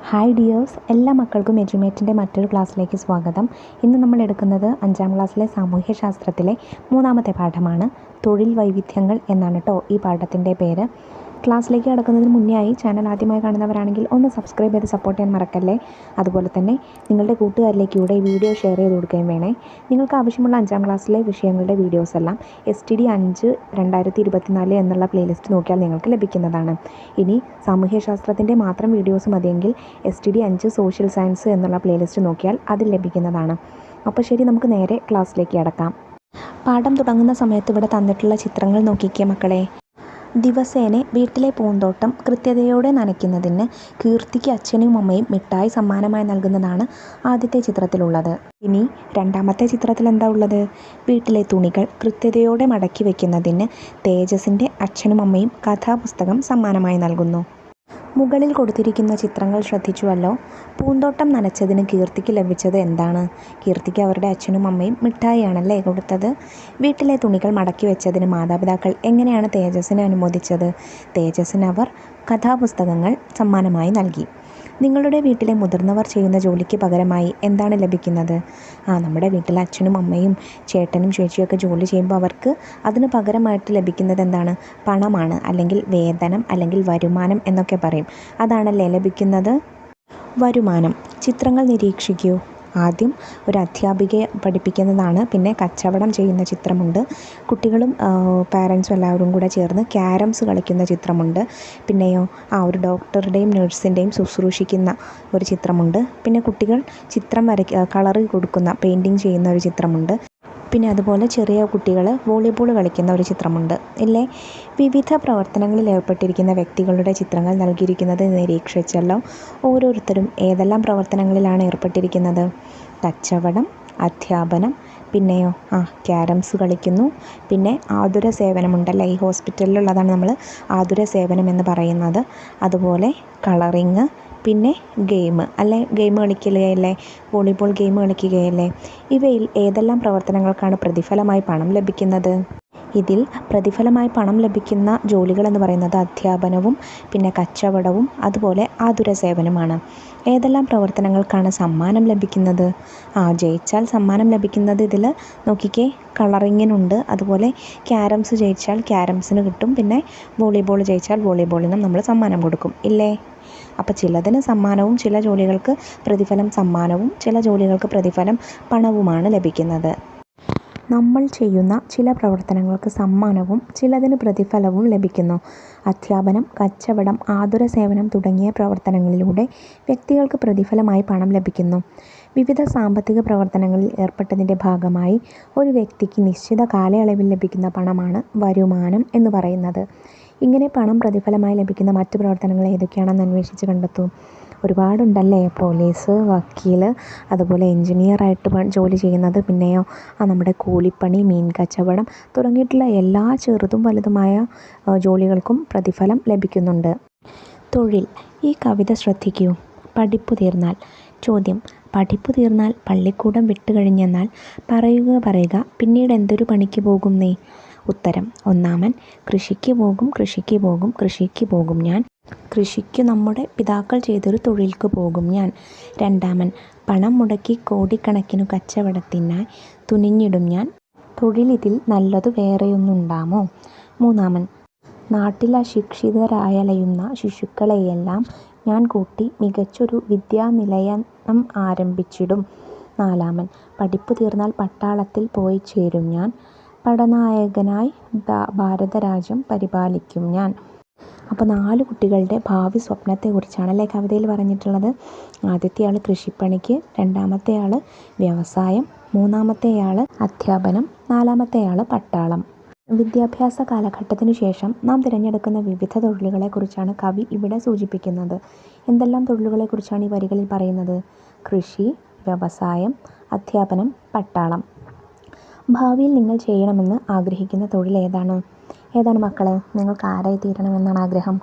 Hi dears, എല്ലാ മക്കൾക്കും എഡ്യൂമേറ്റിൻ്റെ മറ്റൊരു ക്ലാസ്സിലേക്ക് സ്വാഗതം. ഇന്ന് നമ്മൾ എടുക്കുന്നത് 5ാം ക്ലാസ്സിലെ സാമൂഹ്യശാസ്ത്രത്തിലെ 3ാമത്തെ പാഠമാണ്. തൊഴിൽ വൈവിധ്യങ്ങൾ എന്നാണ് കേട്ടോ ഈ പാഠത്തിൻ്റെ പേര്. ക്ലാസ്സിലേക്ക് കടക്കുന്നതിന് മുന്നേ ആയി ചാനൽ ആദ്യമായി കാണുന്നവരാണെങ്കിൽ ഒന്ന് സബ്സ്ക്രൈബ് ചെയ്ത് സപ്പോർട്ട് ചെയ്യാൻ മറക്കല്ലേ. അതുപോലെ തന്നെ നിങ്ങളുടെ കൂട്ടുകാരിലേക്ക് കൂടെ ഈ വീഡിയോ ഷെയർ ചെയ്ത് കൊടുക്കുകയും വേണേ. നിങ്ങൾക്ക് ആവശ്യമുള്ള 5ാം ക്ലാസ്സിലെ വിഷയങ്ങളുടെ വീഡിയോസ് എല്ലാം STD 5 2024 എന്നുള്ള പ്ലേലിസ്റ്റ് നോക്കിയാൽ നിങ്ങൾക്ക് ലഭിക്കുന്നതാണ്. ഇനി സാമൂഹ്യശാസ്ത്രത്തിൻ്റെ മാത്രം വീഡിയോസ് മതിയെങ്കിൽ STD 5 സോഷ്യൽ സയൻസ് എന്നുള്ള പ്ലേലിസ്റ്റ് നോക്കിയാൽ അതിൽ ലഭിക്കുന്നതാണ്. അപ്പോൾ ശരി, നമുക്ക് നേരെ ക്ലാസ്സിലേക്ക് കടക്കാം. പാഠം തുടങ്ങുന്ന സമയത്ത് ഇവിടെ തന്നിട്ടുള്ള ചിത്രങ്ങൾ നോക്കിക്കേ മക്കളെ. ദിവസേന വീട്ടിലെ പൂന്തോട്ടം കൃത്യതയോടെ നനയ്ക്കുന്നതിന് കീർത്തിക്ക് അച്ഛനും അമ്മയും മിഠായി സമ്മാനമായി നൽകുന്നതാണ് ആദ്യത്തെ ചിത്രത്തിലുള്ളത്. ഇനി രണ്ടാമത്തെ ചിത്രത്തിൽ എന്താ ഉള്ളത്? വീട്ടിലെ തുണികൾ കൃത്യതയോടെ മടക്കി വയ്ക്കുന്നതിന് തേജസിൻ്റെ അച്ഛനും അമ്മയും കഥാപുസ്തകം സമ്മാനമായി നൽകുന്നു. മുകളിൽ കൊടുത്തിരിക്കുന്ന ചിത്രങ്ങൾ ശ്രദ്ധിച്ചുവല്ലോ. പൂന്തോട്ടം നനച്ചതിന് കീർത്തിക്ക് ലഭിച്ചത് എന്താണ്? കീർത്തിക്ക് അവരുടെ അച്ഛനും അമ്മയും മിഠായിയാണല്ലേ കൊടുത്തത്. വീട്ടിലെ തുണികൾ മടക്കി വെച്ചതിന് മാതാപിതാക്കൾ എങ്ങനെയാണ് തേജസ്സിനെ അനുമോദിച്ചത്? തേജസ്സിന് അവർ കഥാപുസ്തകങ്ങൾ സമ്മാനമായി നൽകി. നിങ്ങളുടെ വീട്ടിലെ മുതിർന്നവർ ചെയ്യുന്ന ജോലിക്ക് പകരമായി എന്താണ് ലഭിക്കുന്നത്? നമ്മുടെ വീട്ടിലെ അച്ഛനും അമ്മയും ചേട്ടനും ചേച്ചിയൊക്കെ ജോലി ചെയ്യുമ്പോൾ അവർക്ക് അതിന് പകരമായിട്ട് ലഭിക്കുന്നത് എന്താണ്? പണമാണ്, അല്ലെങ്കിൽ വേതനം, അല്ലെങ്കിൽ വരുമാനം എന്നൊക്കെ പറയും. അതാണല്ലേ ലഭിക്കുന്നത്? വരുമാനം. ചിത്രങ്ങൾ നിരീക്ഷിക്കൂ. ആദ്യം ഒരു അധ്യാപികയെ പഠിപ്പിക്കുന്നതാണ്. പിന്നെ കച്ചവടം ചെയ്യുന്ന ചിത്രമുണ്ട്. കുട്ടികളും പാരൻസും എല്ലാവരും കൂടെ ചേർന്ന് ക്യാരംസ് കളിക്കുന്ന ചിത്രമുണ്ട്. പിന്നെയോ ഒരു ഡോക്ടറുടെയും നഴ്സിൻ്റെയും ശുശ്രൂഷിക്കുന്ന ഒരു ചിത്രമുണ്ട്. പിന്നെ കുട്ടികൾ ചിത്രം കളറ് കൊടുക്കുന്ന പെയിൻറ്റിങ് ചെയ്യുന്ന ഒരു ചിത്രമുണ്ട്. പിന്നെ അതുപോലെ ചെറിയ കുട്ടികൾ വോളിബോൾ കളിക്കുന്ന ഒരു ചിത്രമുണ്ട് ഇല്ലേ. വിവിധ പ്രവർത്തനങ്ങളിൽ ഏർപ്പെട്ടിരിക്കുന്ന വ്യക്തികളുടെ ചിത്രങ്ങൾ നൽകിയിരിക്കുന്നത് നിരീക്ഷിച്ചല്ലോ. ഓരോരുത്തരും ഏതെല്ലാം പ്രവർത്തനങ്ങളിലാണ് ഏർപ്പെട്ടിരിക്കുന്നത്? കച്ചവടം, അധ്യാപനം, പിന്നെയോ ക്യാരംസ് കളിക്കുന്നു. പിന്നെ ആതുര സേവനമുണ്ടല്ലേ, ഈ ഹോസ്പിറ്റലിലുള്ളതാണ് നമ്മൾ ആതുര സേവനം എന്ന് പറയുന്നത്. അതുപോലെ കളറിങ്, പിന്നെ ഗെയിം കളിക്കുകയല്ലേ, വോളിബോൾ ഗെയിം കളിക്കുകയല്ലേ. ഇവയിൽ ഏതെല്ലാം പ്രവർത്തനങ്ങൾക്കാണ് പ്രതിഫലമായി പണം ലഭിക്കുന്നത്? ഇതിൽ പ്രതിഫലമായി പണം ലഭിക്കുന്ന ജോലികളെന്ന് പറയുന്നത് അധ്യാപനവും പിന്നെ കച്ചവടവും അതുപോലെ ആതുര സേവനമാണ്. ഏതെല്ലാം പ്രവർത്തനങ്ങൾക്കാണ് സമ്മാനം ലഭിക്കുന്നത്? ജയിച്ചാൽ സമ്മാനം ലഭിക്കുന്നത് ഇതിൽ നോക്കിക്കേ, കളറിങ്ങിനുണ്ട്. അതുപോലെ ക്യാരംസ് ജയിച്ചാൽ ക്യാരംസിന് കിട്ടും. പിന്നെ വോളിബോൾ ജയിച്ചാൽ വോളിബോളിനും നമ്മൾ സമ്മാനം കൊടുക്കും ഇല്ലേ. അപ്പോൾ ചിലതിന് സമ്മാനവും ചില ജോലികൾക്ക് പ്രതിഫലം സമ്മാനവും ചില ജോലികൾക്ക് പ്രതിഫലം പണവുമാണ് ലഭിക്കുന്നത്. നമ്മൾ ചെയ്യുന്ന ചില പ്രവർത്തനങ്ങൾക്ക് സമ്മാനവും ചിലതിന് പ്രതിഫലവും ലഭിക്കുന്നു. അധ്യാപനം, കച്ചവടം, ആതുര സേവനം തുടങ്ങിയ പ്രവർത്തനങ്ങളിലൂടെ വ്യക്തികൾക്ക് പ്രതിഫലമായി പണം ലഭിക്കുന്നു. വിവിധ സാമ്പത്തിക പ്രവർത്തനങ്ങളിൽ ഏർപ്പെട്ടതിൻ്റെ ഭാഗമായി ഒരു വ്യക്തിക്ക് നിശ്ചിത കാലയളവിൽ ലഭിക്കുന്ന പണമാണ് വരുമാനം എന്ന് പറയുന്നത്. ഇങ്ങനെ പണം പ്രതിഫലമായി ലഭിക്കുന്ന മറ്റ് പ്രവർത്തനങ്ങൾ ഏതൊക്കെയാണെന്ന് അന്വേഷിച്ച് കണ്ടെത്തൂ. ഒരുപാടുണ്ടല്ലേ. പോലീസ്, വക്കീൽ, അതുപോലെ എൻജിനീയറായിട്ട് ജോലി ചെയ്യുന്നത്, പിന്നെയോ നമ്മുടെ കൂലിപ്പണി, മീൻ കച്ചവടം തുടങ്ങിയിട്ടുള്ള എല്ലാ ചെറുതും വലുതുമായ ജോലികൾക്കും പ്രതിഫലം ലഭിക്കുന്നുണ്ട്. തൊഴിൽ. ഈ കവിത ശ്രദ്ധിക്കൂ. പഠിപ്പു തീർന്നാൽ. ചോദ്യം: പഠിപ്പു തീർന്നാൽ പള്ളിക്കൂടം വിട്ടുകഴിഞ്ഞെന്നാൽ പറയുക പിന്നീട് എന്തൊരു പണിക്ക് പോകും നീ? ഉത്തരം: ഒന്നാമൻ കൃഷിക്ക് പോകും ഞാൻ. കൃഷിക്ക് നമ്മുടെ പിതാക്കൾ ചെയ്തൊരു തൊഴിൽക്ക് പോകും ഞാൻ. രണ്ടാമൻ പണം മുടക്കി കോടിക്കണക്കിനു കച്ചവടത്തിനായി തുനിഞ്ഞിടും ഞാൻ. തൊഴിലിതിൽ നല്ലതു വേറെയൊന്നുണ്ടാമോ? മൂന്നാമൻ നാട്ടിൽ അശിക്ഷിതരായലയുന്ന ശിശുക്കളെയെല്ലാം ഞാൻ കൂട്ടി മികച്ചൊരു വിദ്യാനിലയം ആരംഭിച്ചിടും. നാലാമൻ പഠിപ്പു തീർന്നാൽ പട്ടാളത്തിൽ പോയി ചേരും ഞാൻ. പടനായകനായി ഭാരതരാജ്യം പരിപാലിക്കും ഞാൻ. അപ്പോൾ 4 കുട്ടികളുടെ ഭാവി സ്വപ്നത്തെക്കുറിച്ചാണല്ലേ കവിതയിൽ പറഞ്ഞിട്ടുള്ളത്. ആദ്യത്തെ ആൾ കൃഷിപ്പണിക്ക്, രണ്ടാമത്തെ ആൾ വ്യവസായം, മൂന്നാമത്തെ ആൾ അധ്യാപനം, നാലാമത്തെ ആൾ പട്ടാളം. വിദ്യാഭ്യാസ കാലഘട്ടത്തിനു ശേഷം നാം തിരഞ്ഞെടുക്കുന്ന വിവിധ തൊഴിലുകളെക്കുറിച്ചാണ് കവി ഇവിടെ സൂചിപ്പിക്കുന്നത്. എന്തെല്ലാം തൊഴിലുകളെക്കുറിച്ചാണ് ഈ വരികളിൽ പറയുന്നത്? കൃഷി, വ്യവസായം, അധ്യാപനം, പട്ടാളം. ഭാവിയിൽ നിങ്ങൾ ചെയ്യണമെന്ന് ആഗ്രഹിക്കുന്ന തൊഴിൽ ഏതാണ് മക്കളെ? നിങ്ങൾക്ക് ആരായി തീരണമെന്നാണ് ആഗ്രഹം?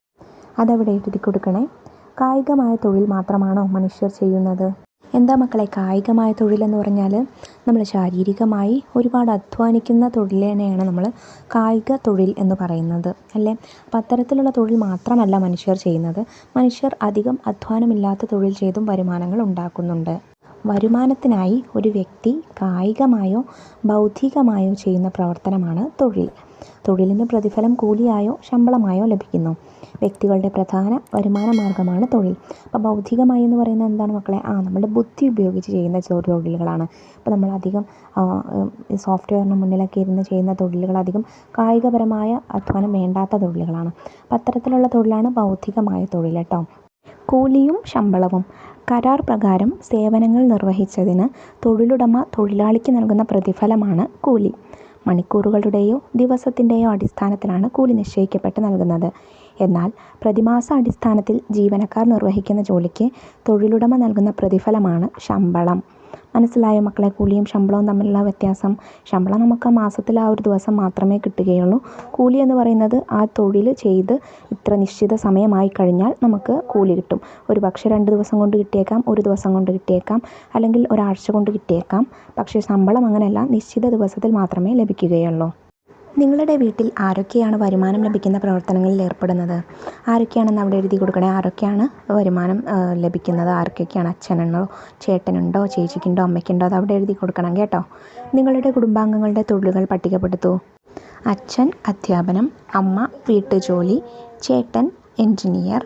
അതവിടെ എഴുതി കൊടുക്കണേ. കായികമായ തൊഴിൽ മാത്രമാണോ മനുഷ്യർ ചെയ്യുന്നത്? എന്താ മക്കളെ, കായികമായ തൊഴിലെന്ന് പറഞ്ഞാൽ നമ്മൾ ശാരീരികമായി ഒരുപാട് അധ്വാനിക്കുന്ന തൊഴിലിനെയാണ് നമ്മൾ കായിക തൊഴിൽ എന്ന് പറയുന്നത് അല്ലേ. അപ്പം അത്തരത്തിലുള്ള തൊഴിൽ മാത്രമല്ല മനുഷ്യർ ചെയ്യുന്നത്. മനുഷ്യർ അധികം അധ്വാനമില്ലാത്ത തൊഴിൽ ചെയ്തും വരുമാനങ്ങൾ ഉണ്ടാക്കുന്നുണ്ട്. വരുമാനത്തിനായി ഒരു വ്യക്തി കായികമായോ ബൗദ്ധികമായോ ചെയ്യുന്ന പ്രവർത്തനമാണ് തൊഴിൽ. തൊഴിലിന് പ്രതിഫലം കൂലിയായോ ശമ്പളമായോ ലഭിക്കുന്നു. വ്യക്തികളുടെ പ്രധാന വരുമാന മാർഗ്ഗമാണ് തൊഴിൽ. അപ്പോൾ ബൗദ്ധികമായി എന്ന് പറയുന്നത് എന്താണ് മക്കളെ? നമ്മുടെ ബുദ്ധി ഉപയോഗിച്ച് ചെയ്യുന്ന തൊഴിലുകളാണ്. അപ്പോൾ നമ്മളധികം സോഫ്റ്റ്വെയറിന് മുന്നിലൊക്കെ ഇരുന്ന് ചെയ്യുന്ന തൊഴിലുകളധികം കായികപരമായ അധ്വാനം വേണ്ടാത്ത തൊഴിലുകളാണ്. അപ്പോൾ അത്തരത്തിലുള്ള തൊഴിലാണ് ബൗദ്ധികമായ തൊഴിൽ കേട്ടോ. കൂലിയും ശമ്പളവും. കരാർ പ്രകാരം സേവനങ്ങൾ നിർവഹിച്ചതിന് തൊഴിലുടമ തൊഴിലാളിക്ക് നൽകുന്ന പ്രതിഫലമാണ് കൂലി. മണിക്കൂറുകളുടെയോ ദിവസത്തിൻ്റെയോ അടിസ്ഥാനത്തിലാണ് കൂലി നിശ്ചയിക്കപ്പെട്ട് നൽകുന്നത്. എന്നാൽ പ്രതിമാസ അടിസ്ഥാനത്തിൽ ജീവനക്കാർ നിർവഹിക്കുന്ന ജോലിക്ക് തൊഴിലുടമ നൽകുന്ന പ്രതിഫലമാണ് ശമ്പളം. മനസ്സിലായോ മക്കളെ കൂലിയും ശമ്പളവും തമ്മിലുള്ള വ്യത്യാസം? ശമ്പളം നമുക്ക് മാസത്തിൽ ആ ഒരു ദിവസം മാത്രമേ കിട്ടുകയുള്ളൂ. കൂലി എന്ന് പറയുന്നത് ആ തൊഴിൽ ചെയ്ത് ഇത്ര നിശ്ചിത സമയമായി കഴിഞ്ഞാൽ നമുക്ക് കൂലി കിട്ടും. ഒരു പക്ഷേ 2 ദിവസം കൊണ്ട് കിട്ടിയേക്കാം, 1 ദിവസം കൊണ്ട് കിട്ടിയേക്കാം, അല്ലെങ്കിൽ ഒരാഴ്ച കൊണ്ട് കിട്ടിയേക്കാം. പക്ഷേ ശമ്പളം അങ്ങനെയല്ല, നിശ്ചിത ദിവസത്തിൽ മാത്രമേ ലഭിക്കുകയുള്ളൂ. നിങ്ങളുടെ വീട്ടിൽ ആരൊക്കെയാണ് വരുമാനം ലഭിക്കുന്ന പ്രവർത്തനങ്ങളിൽ ഏർപ്പെടുന്നത്? ആരൊക്കെയാണെന്ന് അവിടെ എഴുതി കൊടുക്കണേ. ആരൊക്കെയാണ് വരുമാനം ലഭിക്കുന്നത്? ആർക്കൊക്കെയാണ്? അച്ഛനുണ്ടോ, ചേട്ടനുണ്ടോ, ചേച്ചിക്കുണ്ടോ, അമ്മയ്ക്കുണ്ടോ? അത് അവിടെ എഴുതി കൊടുക്കണം കേട്ടോ. നിങ്ങളുടെ കുടുംബാംഗങ്ങളുടെ തൊഴിലുകൾ പട്ടികപ്പെടുത്തൂ. അച്ഛൻ അധ്യാപനം, അമ്മ വീട്ടുജോലി, ചേട്ടൻ എൻജിനീയർ.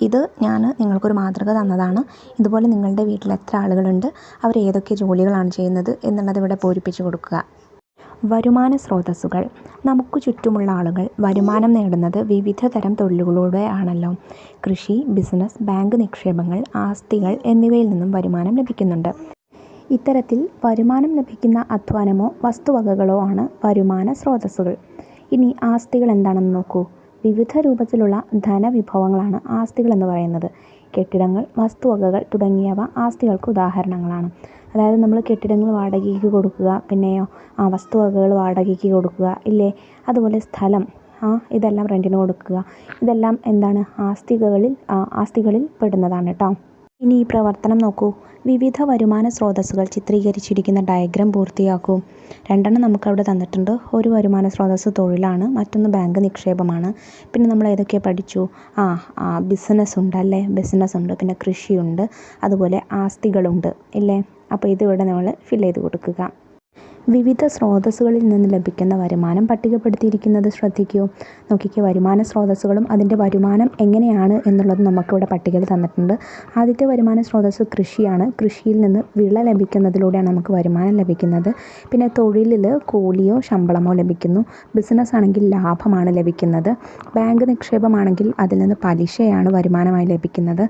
ഇത് ഞാൻ നിങ്ങൾക്കൊരു മാതൃക തന്നതാണ്. ഇതുപോലെ നിങ്ങളുടെ വീട്ടിൽ എത്ര ആളുകളുണ്ട്, അവർ ഏതൊക്കെ ജോലികളാണ് ചെയ്യുന്നത് എന്നുള്ളത് ഇവിടെ പൂരിപ്പിച്ച് കൊടുക്കുക. വരുമാന സ്രോതസ്സുകൾ. നമുക്ക് ചുറ്റുമുള്ള ആളുകൾ വരുമാനം നേടുന്നത് വിവിധ തരം തൊഴിലുകളിലൂടെ ആണല്ലോ. കൃഷി, ബിസിനസ്, ബാങ്ക് നിക്ഷേപങ്ങൾ, ആസ്തികൾ എന്നിവയിൽ നിന്നും വരുമാനം ലഭിക്കുന്നുണ്ട്. ഇത്തരത്തിൽ വരുമാനം ലഭിക്കുന്ന അധ്വാനമോ വസ്തുവകകളോ ആണ് വരുമാന സ്രോതസ്സുകൾ. ഇനി ആസ്തികൾ എന്താണെന്ന് നോക്കൂ. വിവിധ രൂപത്തിലുള്ള ധനവിഭവങ്ങളാണ് ആസ്തികൾ എന്ന് പറയുന്നത്. കെട്ടിടങ്ങൾ, വസ്തുവകകൾ തുടങ്ങിയവ ആസ്തികൾക്ക് ഉദാഹരണങ്ങളാണ്. അതായത് നമ്മൾ കെട്ടിടങ്ങൾ വാടകയ്ക്ക് കൊടുക്കുക, പിന്നെയോ വസ്തുവകകൾ വാടകയ്ക്ക് കൊടുക്കുക ഇല്ലേ. അതുപോലെ സ്ഥലം, ഇതെല്ലാം റെൻറ്റിന് കൊടുക്കുക. ഇതെല്ലാം എന്താണ്? ആസ്തികളിൽ പെടുന്നതാണ് കേട്ടോ. ഇനി ഈ പ്രവർത്തനം നോക്കൂ. വിവിധ വരുമാന സ്രോതസ്സുകൾ ചിത്രീകരിച്ചിരിക്കുന്ന ഡയഗ്രാം പൂർത്തിയാക്കൂ. 2 നമുക്കവിടെ തന്നിട്ടുണ്ട്. ഒരു വരുമാന സ്രോതസ്സ് തൊഴിലാണ്, മറ്റൊന്ന് ബാങ്ക് നിക്ഷേപമാണ്. പിന്നെ നമ്മൾ ഏതൊക്കെ പഠിച്ചു? ബിസിനസ് ഉണ്ട് അല്ലേ, ബിസിനസ് ഉണ്ട്, പിന്നെ കൃഷിയുണ്ട്, അതുപോലെ ആസ്തികളുണ്ട് ഇല്ലേ. അപ്പോൾ ഇതിവിടെ നമ്മൾ ഫില്ല് ചെയ്ത് കൊടുക്കുക. വിവിധ സ്രോതസ്സുകളിൽ നിന്ന് ലഭിക്കുന്ന വരുമാനം പട്ടികപ്പെടുത്തിയിരിക്കുന്നത് ശ്രദ്ധിക്കൂ. നോക്കിക്കേ, വരുമാന സ്രോതസ്സുകളും അതിൻ്റെ വരുമാനം എങ്ങനെയാണ് എന്നുള്ളത് നമുക്കിവിടെ പട്ടികയിൽ തന്നിട്ടുണ്ട്. ആദ്യത്തെ വരുമാന സ്രോതസ്സ് കൃഷിയാണ്. കൃഷിയിൽ നിന്ന് വിള ലഭിക്കുന്നതിലൂടെയാണ് നമുക്ക് വരുമാനം ലഭിക്കുന്നത്. പിന്നെ തൊഴിലിൽ കൂലിയോ ശമ്പളമോ ലഭിക്കുന്നു. ബിസിനസ് ആണെങ്കിൽ ലാഭമാണ് ലഭിക്കുന്നത്. ബാങ്ക് നിക്ഷേപമാണെങ്കിൽ അതിൽ നിന്ന് പലിശയാണ് വരുമാനമായി ലഭിക്കുന്നത്.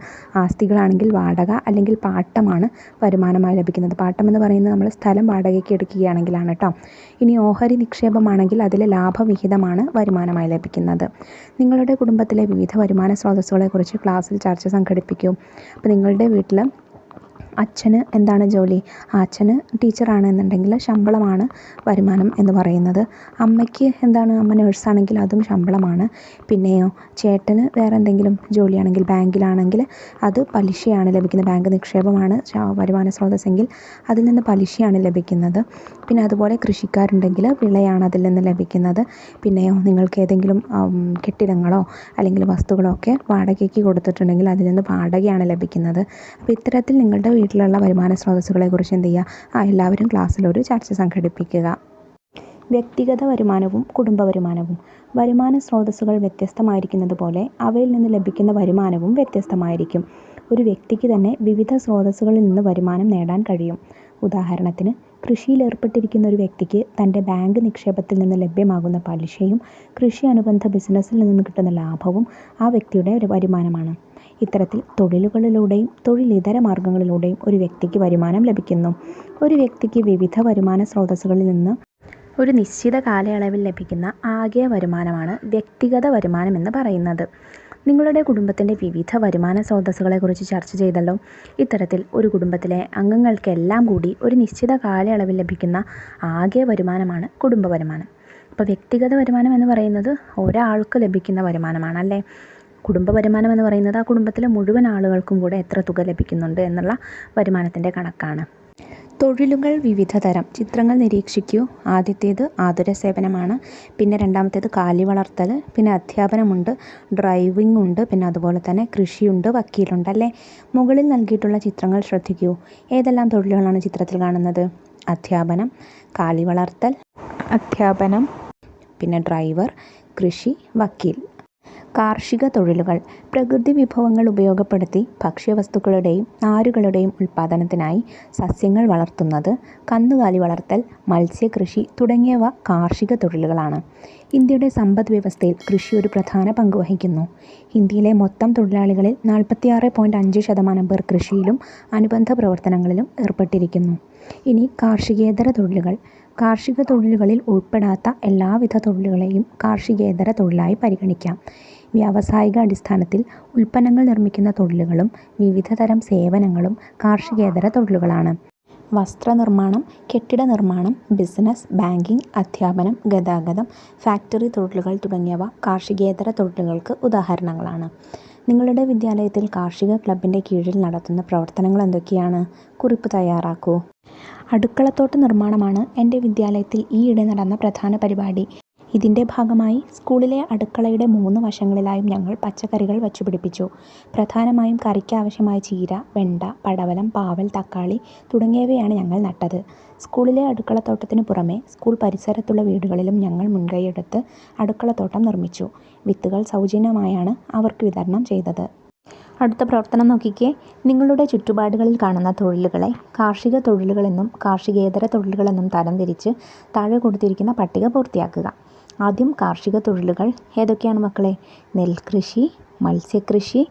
ആസ്തികളാണെങ്കിൽ വാടക അല്ലെങ്കിൽ പാട്ടമാണ് വരുമാനമായി ലഭിക്കുന്നത്. പാട്ടം എന്ന് പറയുന്നത് നമ്മൾ സ്ഥലം വാടകയ്ക്ക് എടുക്കുകയാണ് കേട്ടോ. ഇനി ഓഹരി നിക്ഷേപമാണെങ്കിൽ അതിലെ ലാഭവിഹിതമാണ് വരുമാനമായി ലഭിക്കുന്നത്. നിങ്ങളുടെ കുടുംബത്തിലെ വിവിധ വരുമാന സ്രോതസ്സുകളെക്കുറിച്ച് ക്ലാസ്സിൽ ചർച്ച സംഘടിപ്പിക്കും. അപ്പോൾ നിങ്ങളുടെ വീട്ടിൽ അച്ഛന് എന്താണ് ജോലി? അച്ഛന് ടീച്ചറാണ് എന്നുണ്ടെങ്കിൽ ശമ്പളമാണ് വരുമാനം എന്ന് പറയുന്നത്. അമ്മയ്ക്ക് എന്താണ്? അമ്മ നേഴ്സാണെങ്കിൽ അതും ശമ്പളമാണ്. പിന്നെയോ ചേട്ടന് വേറെ എന്തെങ്കിലും ജോലിയാണെങ്കിൽ, ബാങ്കിലാണെങ്കിൽ അത് പലിശയാണ് ലഭിക്കുന്നത്. ബാങ്ക് നിക്ഷേപമാണ് വരുമാന സ്രോതസ്സെങ്കിൽ അതിൽ നിന്ന് പലിശയാണ് ലഭിക്കുന്നത്. പിന്നെ അതുപോലെ കൃഷിക്കാരുണ്ടെങ്കിൽ വിളയാണ് അതിൽ നിന്ന് ലഭിക്കുന്നത്. പിന്നെയോ നിങ്ങൾക്ക് ഏതെങ്കിലും കെട്ടിടങ്ങളോ അല്ലെങ്കിൽ വസ്തുക്കളോ ഒക്കെ വാടകയ്ക്ക് കൊടുത്തിട്ടുണ്ടെങ്കിൽ അതിൽ നിന്ന് വാടകയാണ് ലഭിക്കുന്നത്. അപ്പോൾ ഇത്തരത്തിൽ നിങ്ങളുടെ വീട്ടിലുള്ള വരുമാന സ്രോതസ്സുകളെക്കുറിച്ച് എന്ത് ചെയ്യുക? എല്ലാവരും ക്ലാസ്സിലൊരു ചർച്ച സംഘടിപ്പിക്കുക. വ്യക്തിഗത വരുമാനവും കുടുംബ വരുമാനവും. വരുമാന സ്രോതസ്സുകൾ വ്യത്യസ്തമായിരിക്കുന്നത് പോലെ അവയിൽ നിന്ന് ലഭിക്കുന്ന വരുമാനവും വ്യത്യസ്തമായിരിക്കും. ഒരു വ്യക്തിക്ക് തന്നെ വിവിധ സ്രോതസ്സുകളിൽ നിന്ന് വരുമാനം നേടാൻ കഴിയും. ഉദാഹരണത്തിന്, കൃഷിയിൽ ഏർപ്പെട്ടിരിക്കുന്ന ഒരു വ്യക്തിക്ക് തൻ്റെ ബാങ്ക് നിക്ഷേപത്തിൽ നിന്ന് ലഭ്യമാകുന്ന പലിശയും കൃഷി അനുബന്ധ ബിസിനസ്സിൽ നിന്ന് കിട്ടുന്ന ലാഭവും ആ വ്യക്തിയുടെ ഒരു വരുമാനമാണ്. ഇത്തരത്തിൽ തൊഴിലുകളിലൂടെയും തൊഴിലിതര മാർഗങ്ങളിലൂടെയും ഒരു വ്യക്തിക്ക് വരുമാനം ലഭിക്കുന്നു. ഒരു വ്യക്തിക്ക് വിവിധ വരുമാന സ്രോതസ്സുകളിൽ നിന്ന് ഒരു നിശ്ചിത കാലയളവിൽ ലഭിക്കുന്ന ആകെ വരുമാനമാണ് വ്യക്തിഗത വരുമാനം എന്ന് പറയുന്നത്. നിങ്ങളുടെ കുടുംബത്തിൻ്റെ വിവിധ വരുമാന സ്രോതസ്സുകളെക്കുറിച്ച് ചർച്ച ചെയ്തല്ലോ. ഇത്തരത്തിൽ ഒരു കുടുംബത്തിലെ അംഗങ്ങൾക്കെല്ലാം കൂടി ഒരു നിശ്ചിത കാലയളവിൽ ലഭിക്കുന്ന ആകെ വരുമാനമാണ് കുടുംബ വരുമാനം. അപ്പോൾ വ്യക്തിഗത വരുമാനം എന്ന് പറയുന്നത് ഒരാൾക്ക് ലഭിക്കുന്ന വരുമാനമാണ് അല്ലേ. കുടുംബ വരുമാനം എന്ന് പറയുന്നത് ആ കുടുംബത്തിലെ മുഴുവൻ ആളുകൾക്കും കൂടെ എത്ര തുക ലഭിക്കുന്നുണ്ട് എന്നുള്ള വരുമാനത്തിൻ്റെ കണക്കാണ്. തൊഴിലുകൾ വിവിധ തരം. ചിത്രങ്ങൾ നിരീക്ഷിക്കൂ. ആദ്യത്തേത് ആതുര സേവനമാണ്. പിന്നെ രണ്ടാമത്തേത് കാലി വളർത്തൽ. പിന്നെ അധ്യാപനമുണ്ട്, ഡ്രൈവിംഗ് ഉണ്ട്, പിന്നെ അതുപോലെ തന്നെ കൃഷിയുണ്ട്, വക്കീലുണ്ട് അല്ലേ. മുകളിൽ നൽകിയിട്ടുള്ള ചിത്രങ്ങൾ ശ്രദ്ധിക്കൂ. ഏതെല്ലാം തൊഴിലുകളാണ് ചിത്രത്തിൽ കാണുന്നത്? അധ്യാപനം, കാലി വളർത്തൽ, അധ്യാപനം, പിന്നെ ഡ്രൈവർ, കൃഷി, വക്കീൽ. കാർഷിക തൊഴിലുകൾ. പ്രകൃതി വിഭവങ്ങൾ ഉപയോഗപ്പെടുത്തി ഭക്ഷ്യവസ്തുക്കളുടെയും നാരുകളുടെയും ഉൽപ്പാദനത്തിനായി സസ്യങ്ങൾ വളർത്തുന്നത്, കന്നുകാലി വളർത്തൽ, മത്സ്യകൃഷി തുടങ്ങിയവ കാർഷിക തൊഴിലുകളാണ്. ഇന്ത്യയുടെ സമ്പദ് വ്യവസ്ഥയിൽ കൃഷി ഒരു പ്രധാന പങ്ക് വഹിക്കുന്നു. ഇന്ത്യയിലെ മൊത്തം തൊഴിലാളികളിൽ 46.5% പേർ കൃഷിയിലും അനുബന്ധ പ്രവർത്തനങ്ങളിലും ഏർപ്പെട്ടിരിക്കുന്നു. ഇനി കാർഷികേതര തൊഴിലുകൾ. കാർഷിക തൊഴിലുകളിൽ ഉൾപ്പെടാത്ത എല്ലാവിധ തൊഴിലുകളെയും കാർഷികേതര തൊഴിലായി പരിഗണിക്കാം. വ്യാവസായിക അടിസ്ഥാനത്തിൽ ഉൽപ്പന്നങ്ങൾ നിർമ്മിക്കുന്ന തൊഴിലുകളും വിവിധ തരം സേവനങ്ങളും കാർഷികേതര തൊഴിലുകളാണ്. വസ്ത്രനിർമ്മാണം, കെട്ടിട നിർമ്മാണം, ബിസിനസ്, ബാങ്കിംഗ്, അധ്യാപനം, ഗതാഗതം, ഫാക്ടറി തൊഴിലുകൾ തുടങ്ങിയവ കാർഷികേതര തൊഴിലുകൾക്ക് ഉദാഹരണങ്ങളാണ്. നിങ്ങളുടെ വിദ്യാലയത്തിൽ കാർഷിക ക്ലബിൻ്റെ കീഴിൽ നടത്തുന്ന പ്രവർത്തനങ്ങൾ എന്തൊക്കെയാണ്? കുറിപ്പ് തയ്യാറാക്കൂ. അടുക്കളത്തോട്ട നിർമ്മാണമാണ് എൻ്റെ വിദ്യാലയത്തിൽ ഈയിടെ നടന്ന പ്രധാന പരിപാടി. ഇതിൻ്റെ ഭാഗമായി സ്കൂളിലെ അടുക്കളയുടെ 3 വശങ്ങളിലായും ഞങ്ങൾ പച്ചക്കറികൾ വച്ചുപിടിപ്പിച്ചു. പ്രധാനമായും കറിക്ക് ആവശ്യമായ ചീര, വെണ്ട, പടവലം, പാവൽ, തക്കാളി തുടങ്ങിയവയാണ് ഞങ്ങൾ നട്ടത്. സ്കൂളിലെ അടുക്കളത്തോട്ടത്തിന് പുറമെ സ്കൂൾ പരിസരത്തുള്ള വീടുകളിലും ഞങ്ങൾ മുൻകൈയെടുത്ത് അടുക്കളത്തോട്ടം നിർമ്മിച്ചു. വിത്തുകൾ സൗജന്യമായാണ് അവർക്ക് വിതരണം ചെയ്തത്. അടുത്ത പ്രവർത്തനം നോക്കിക്കേ. നിങ്ങളുടെ ചുറ്റുപാടുകളിൽ കാണുന്ന തൊഴിലുകളെ കാർഷിക തൊഴിലുകളെന്നും കാർഷികേതര തൊഴിലുകളെന്നും തരംതിരിച്ച് താഴെ കൊടുത്തിരിക്കുന്ന പട്ടിക പൂർത്തിയാക്കുക. ആദ്യം കാർഷിക തൊഴിലുകൾ ഏതൊക്കെയാണ് മക്കളെ? നെൽകൃഷി, മത്സ്യകൃഷി,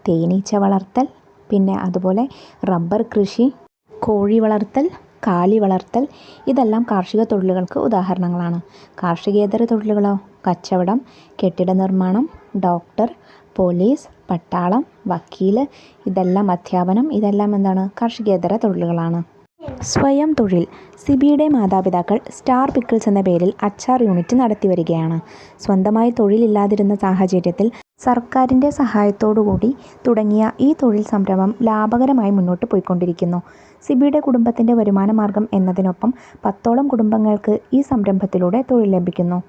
തേനീച്ച വളർത്തൽ, പിന്നെ അതുപോലെ റബ്ബർ കൃഷി, കോഴി വളർത്തൽ, കാലി വളർത്തൽ. ഇതെല്ലാം കാർഷിക തൊഴിലുകൾക്ക് ഉദാഹരണങ്ങളാണ്. കാർഷികേതര തൊഴിലുകളോ? കച്ചവടം, കെട്ടിട നിർമ്മാണം, ഡോക്ടർ, പോലീസ്, പട്ടാളം, വക്കീല്, ഇതെല്ലാം അധ്യാപനം. ഇതെല്ലാം എന്താണ്? കാർഷികേതര തൊഴിലുകളാണ്. സ്വയം തൊഴിൽ. സിബിയുടെ മാതാപിതാക്കൾ സ്റ്റാർ പിക്കിൾസ് എന്ന പേരിൽ അച്ചാർ യൂണിറ്റ് നടത്തിവരികയാണ്. സ്വന്തമായി തൊഴിലില്ലാതിരുന്ന സാഹചര്യത്തിൽ സർക്കാരിൻ്റെ സഹായത്തോടുകൂടി തുടങ്ങിയ ഈ തൊഴിൽ സംരംഭം ലാഭകരമായി മുന്നോട്ട് പോയിക്കൊണ്ടിരിക്കുന്നു. സിബിയുടെ കുടുംബത്തിൻ്റെ വരുമാന മാർഗം എന്നതിനൊപ്പം 10ഓളം കുടുംബങ്ങൾക്ക് ഈ സംരംഭത്തിലൂടെ തൊഴിൽ ലഭിക്കുന്നു.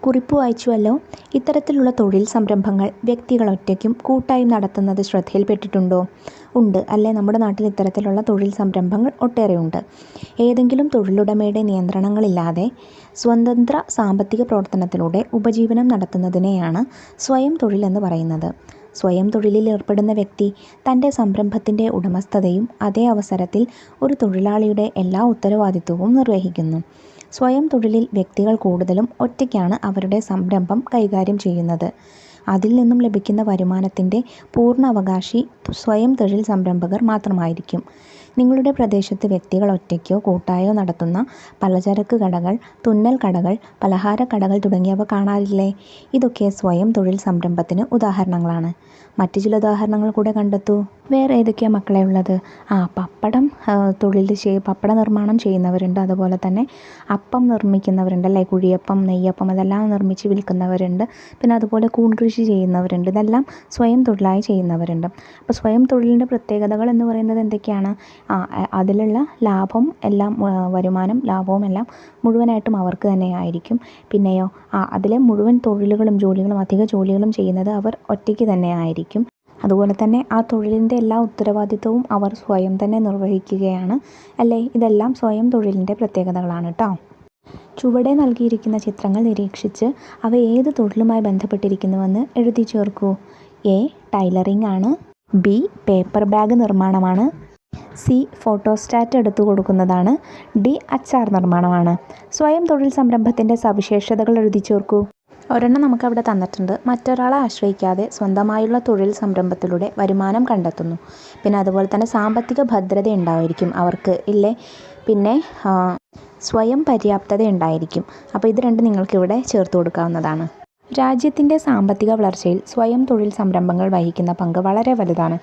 കുറിപ്പ് വായിച്ചുവല്ലോ. ഇത്തരത്തിലുള്ള തൊഴിൽ സംരംഭങ്ങൾ വ്യക്തികൾ ഒറ്റയ്ക്കും കൂട്ടായും നടത്തുന്നത് ശ്രദ്ധയിൽപ്പെട്ടിട്ടുണ്ടോ? ഉണ്ട് അല്ലേ. നമ്മുടെ നാട്ടിൽ ഇത്തരത്തിലുള്ള തൊഴിൽ സംരംഭങ്ങൾ ഒട്ടേറെയുണ്ട്. ഏതെങ്കിലും തൊഴിലുടമയുടെ നിയന്ത്രണങ്ങളില്ലാതെ സ്വതന്ത്ര സാമ്പത്തിക പ്രവർത്തനത്തിലൂടെ ഉപജീവനം നടത്തുന്നതിനെയാണ് സ്വയം തൊഴിൽ എന്ന് പറയുന്നത്. സ്വയം തൊഴിലിൽ ഏർപ്പെടുന്ന വ്യക്തി തൻ്റെ സംരംഭത്തിൻ്റെ ഉടമസ്ഥതയും അതേ അവസരത്തിൽ ഒരു തൊഴിലാളിയുടെ എല്ലാ ഉത്തരവാദിത്വവും നിർവഹിക്കുന്നു. സ്വയം തൊഴിലിൽ വ്യക്തികൾ കൂടുതലും ഒറ്റയ്ക്കാണ് അവരുടെ സംരംഭം കൈകാര്യം ചെയ്യുന്നത്. അതിൽ നിന്നും ലഭിക്കുന്ന വരുമാനത്തിൻ്റെ പൂർണ്ണ അവകാശി സ്വയം തൊഴിൽ സംരംഭകർ മാത്രമായിരിക്കും. നിങ്ങളുടെ പ്രദേശത്ത് വ്യക്തികൾ ഒറ്റയ്ക്കോ കൂട്ടായോ നടത്തുന്ന പലചരക്ക് കടകൾ, തുന്നൽ കടകൾ, പലഹാര കടകൾ തുടങ്ങിയവ കാണാറില്ലേ? ഇതൊക്കെ സ്വയം തൊഴിൽ സംരംഭത്തിന് ഉദാഹരണങ്ങളാണ്. മറ്റു ചില ഉദാഹരണങ്ങൾ കൂടെ കണ്ടെത്തൂ. വേറെ ഏതൊക്കെയാണ് മക്കളെ ഉള്ളത്? പപ്പടം പപ്പട നിർമ്മാണം ചെയ്യുന്നവരുണ്ട്. അതുപോലെ തന്നെ അപ്പം നിർമ്മിക്കുന്നവരുണ്ട് അല്ലേ. കുഴിയപ്പം, നെയ്യപ്പം അതെല്ലാം നിർമ്മിച്ച് വിൽക്കുന്നവരുണ്ട്. പിന്നെ അതുപോലെ കൂൺ കൃഷി ചെയ്യുന്നവരുണ്ട്. ഇതെല്ലാം സ്വയം തൊഴിലായി ചെയ്യുന്നവരുണ്ട്. അപ്പോൾ സ്വയം തൊഴിലിൻ്റെ പ്രത്യേകതകൾ എന്ന് പറയുന്നത് എന്തൊക്കെയാണ്? അതിലുള്ള ലാഭം എല്ലാം, വരുമാനം ലാഭവും എല്ലാം മുഴുവനായിട്ടും അവർക്ക് തന്നെ ആയിരിക്കും. പിന്നെയോ അതിലെ മുഴുവൻ തൊഴിലുകളും അധിക ജോലികളും ചെയ്യുന്നത് അവർ ഒറ്റയ്ക്ക് തന്നെ ആയിരിക്കും. അതുപോലെ തന്നെ ആ തൊഴിലിൻ്റെ എല്ലാ ഉത്തരവാദിത്വവും അവർ സ്വയം തന്നെ നിർവഹിക്കുകയാണ് അല്ലേ. ഇതെല്ലാം സ്വയം തൊഴിലിൻ്റെ പ്രത്യേകതകളാണ് കേട്ടോ. ചുവടെ നൽകിയിരിക്കുന്ന ചിത്രങ്ങൾ നിരീക്ഷിച്ച് അവ ഏത് തൊഴിലുമായി ബന്ധപ്പെട്ടിരിക്കുന്നുവെന്ന് എഴുതി ചേർക്കൂ. എ ടൈലറിംഗ് ആണ്. ബി പേപ്പർ ബാഗ് നിർമ്മാണമാണ്. സി ഫോട്ടോസ്റ്റാറ്റ് എടുത്തു കൊടുക്കുന്നതാണ്. ഡി അച്ചാർ നിർമ്മാണമാണ്. സ്വയം തൊഴിൽ സംരംഭത്തിൻ്റെ സവിശേഷതകൾ എഴുതി ചേർക്കൂ. ഒരെണ്ണം നമുക്കവിടെ തന്നിട്ടുണ്ട്. മറ്റൊരാളെ ആശ്രയിക്കാതെ സ്വന്തമായുള്ള തൊഴിൽ സംരംഭത്തിലൂടെ വരുമാനം കണ്ടെത്തുന്നു. പിന്നെ അതുപോലെ തന്നെ സാമ്പത്തിക ഭദ്രത ഉണ്ടായിരിക്കും അവർക്ക് ഇല്ലേ. പിന്നെ സ്വയം പര്യാപ്തത ഉണ്ടായിരിക്കും. അപ്പോൾ ഇത് രണ്ടും നിങ്ങൾക്കിവിടെ ചേർത്ത് കൊടുക്കാവുന്നതാണ്. രാജ്യത്തിൻ്റെ സാമ്പത്തിക വളർച്ചയിൽ സ്വയം തൊഴിൽ സംരംഭങ്ങൾ വഹിക്കുന്ന പങ്ക് വളരെ വലുതാണ്.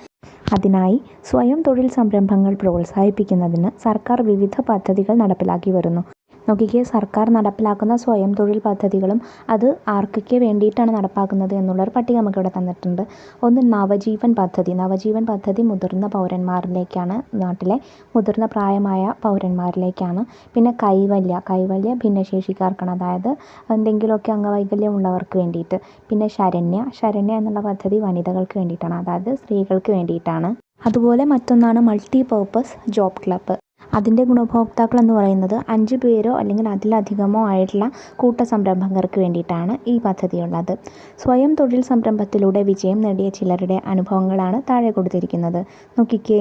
അതിനായി സ്വയം തൊഴിൽ സംരംഭങ്ങൾ പ്രോത്സാഹിപ്പിക്കുന്നതിന് സർക്കാർ വിവിധ പദ്ധതികൾ നടപ്പിലാക്കി വരുന്നു. നോക്കിക്കേ, സർക്കാർ നടപ്പിലാക്കുന്ന സ്വയം തൊഴിൽ പദ്ധതികളും അത് ആർക്കൊക്കെ വേണ്ടിയിട്ടാണ് നടപ്പാക്കുന്നത് എന്നുള്ളൊരു പട്ടിക നമുക്കിവിടെ തന്നിട്ടുണ്ട്. ഒന്ന് നവജീവൻ പദ്ധതി. നവജീവൻ പദ്ധതി മുതിർന്ന പൗരന്മാരിലേക്കാണ്, നാട്ടിലെ മുതിർന്ന പ്രായമായ പൗരന്മാരിലേക്കാണ്. പിന്നെ കൈവല്യ ഭിന്നശേഷിക്കാർക്കാണ്, അതായത് എന്തെങ്കിലുമൊക്കെ അംഗവൈകല്യം ഉള്ളവർക്ക് വേണ്ടിയിട്ട്. പിന്നെ ശരണ്യ എന്നുള്ള പദ്ധതി വനിതകൾക്ക് വേണ്ടിയിട്ടാണ്, അതായത് സ്ത്രീകൾക്ക് വേണ്ടിയിട്ടാണ്. അതുപോലെ മറ്റൊന്നാണ് മൾട്ടി പർപ്പസ് ജോബ് ക്ലബ്ബ്. അതിൻ്റെ ഗുണഭോക്താക്കൾ എന്ന് പറയുന്നത് 5 പേരോ അല്ലെങ്കിൽ അതിലധികമോ ആയിട്ടുള്ള കൂട്ടസംരംഭകർക്ക് വേണ്ടിയിട്ടാണ് ഈ പദ്ധതിയുള്ളത്. സ്വയം തൊഴിൽ സംരംഭത്തിലൂടെ വിജയം നേടിയ ചിലരുടെ അനുഭവങ്ങളാണ് താഴെ കൊടുത്തിരിക്കുന്നത്. നോക്കിക്കേ.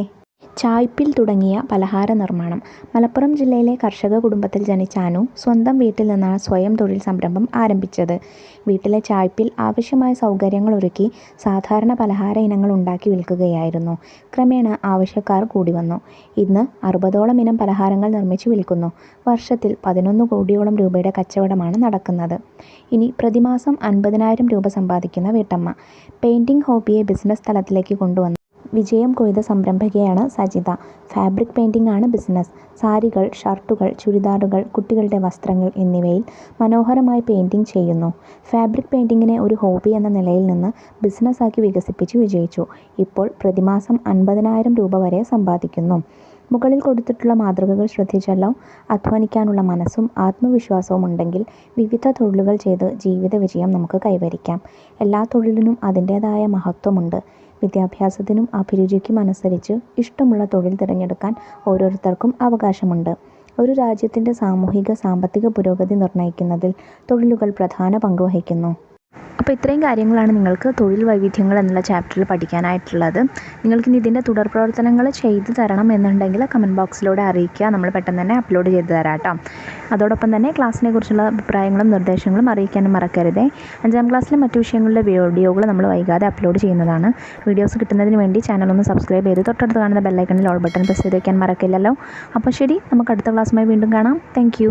ചായ്പിൽ തുടങ്ങിയ പലഹാര നിർമ്മാണം. മലപ്പുറം ജില്ലയിലെ കർഷക കുടുംബത്തിൽ ജനിച്ച അനു സ്വന്തം വീട്ടിൽ നിന്നാണ് സ്വയം തൊഴിൽ സംരംഭം ആരംഭിച്ചത്. വീട്ടിലെ ചായ്പിൽ ആവശ്യമായ സൗകര്യങ്ങൾ ഒരുക്കി സാധാരണ പലഹാര ഇനങ്ങൾ ഉണ്ടാക്കി വിൽക്കുകയായിരുന്നു. ക്രമേണ ആവശ്യക്കാർ കൂടി വന്നു. ഇന്ന് 60ഓളം ഇനം പലഹാരങ്ങൾ നിർമ്മിച്ച് വിൽക്കുന്നു. വർഷത്തിൽ 11 കോടിയോളം രൂപയുടെ കച്ചവടമാണ് നടക്കുന്നത്. ഇനി പ്രതിമാസം 50,000 രൂപ സമ്പാദിക്കുന്ന വീട്ടമ്മ. പെയിൻറ്റിംഗ് ഹോബിയെ ബിസിനസ് തലത്തിലേക്ക് കൊണ്ടുവന്നു വിജയം കൊയ്ത സംരംഭകയാണ് സജിത. ഫാബ്രിക് പെയിൻറ്റിംഗ് ആണ് ബിസിനസ്. സാരികൾ, ഷർട്ടുകൾ, ചുരിദാറുകൾ, കുട്ടികളുടെ വസ്ത്രങ്ങൾ എന്നിവയിൽ മനോഹരമായി പെയിൻറ്റിംഗ് ചെയ്യുന്നു. ഫാബ്രിക് പെയിൻറ്റിങ്ങിനെ ഒരു ഹോബി എന്ന നിലയിൽ നിന്ന് ബിസിനസ്സാക്കി വികസിപ്പിച്ച് വിജയിച്ചു. ഇപ്പോൾ പ്രതിമാസം 50,000 രൂപ വരെ സമ്പാദിക്കുന്നു. മുകളിൽ കൊടുത്തിട്ടുള്ള മാതൃകകൾ ശ്രദ്ധിച്ചല്ലോ. അധ്വാനിക്കാനുള്ള മനസ്സും ആത്മവിശ്വാസവും ഉണ്ടെങ്കിൽ വിവിധ തൊഴിലുകൾ ചെയ്ത് ജീവിത വിജയം നമുക്ക് കൈവരിക്കാം. എല്ലാ തൊഴിലിനും അതിൻ്റേതായ മഹത്വമുണ്ട്. വിദ്യാഭ്യാസത്തിനും അഭിരുചിക്കും അനുസരിച്ച് ഇഷ്ടമുള്ള തൊഴിൽ തിരഞ്ഞെടുക്കാൻ ഓരോരുത്തർക്കും അവകാശമുണ്ട്. ഒരു രാജ്യത്തിൻ്റെ സാമൂഹിക സാമ്പത്തിക പുരോഗതി നിർണ്ണയിക്കുന്നതിൽ തൊഴിലുകൾ പ്രധാന പങ്ക് വഹിക്കുന്നു. അപ്പോൾ ഇത്രയും കാര്യങ്ങളാണ് നിങ്ങൾക്ക് തൊഴിൽ വൈവിധ്യങ്ങൾ എന്നുള്ള ചാപ്റ്ററിൽ പഠിക്കാനായിട്ടുള്ളത്. നിങ്ങൾക്കിനി ഇതിൻ്റെ തുടർ പ്രവർത്തനങ്ങൾ ചെയ്തു തരണം എന്നുണ്ടെങ്കിൽ കമൻറ്റ് ബോക്സിലൂടെ അറിയിക്കുക. നമ്മൾ പെട്ടെന്ന് തന്നെ അപ്ലോഡ് ചെയ്ത് തരാം കേട്ടോ. അതോടൊപ്പം തന്നെ ക്ലാസ്സിനെ കുറിച്ചുള്ള അഭിപ്രായങ്ങളും നിർദ്ദേശങ്ങളും അറിയിക്കാനും മറക്കരുതേ. 5ാം ക്ലാസ്സിലെ മറ്റു വിഷയങ്ങളുടെ വീഡിയോകൾ നമ്മൾ വൈകാതെ അപ്ലോഡ് ചെയ്യുന്നതാണ്. വീഡിയോസ് കിട്ടുന്നതിന് വേണ്ടി ചാനൽ ഒന്ന് സബ്സ്ക്രൈബ് ചെയ്ത് തൊട്ടടുത്ത് കാണുന്ന ബെല്ലൈക്കണിൽ ഓൾ ബട്ടൺ പ്രസ് ചെയ്ത് വയ്ക്കാൻ മറക്കില്ലല്ലോ. അപ്പോൾ ശരി, നമുക്ക് അടുത്ത ക്ലാസ്സുമായി വീണ്ടും കാണാം. താങ്ക്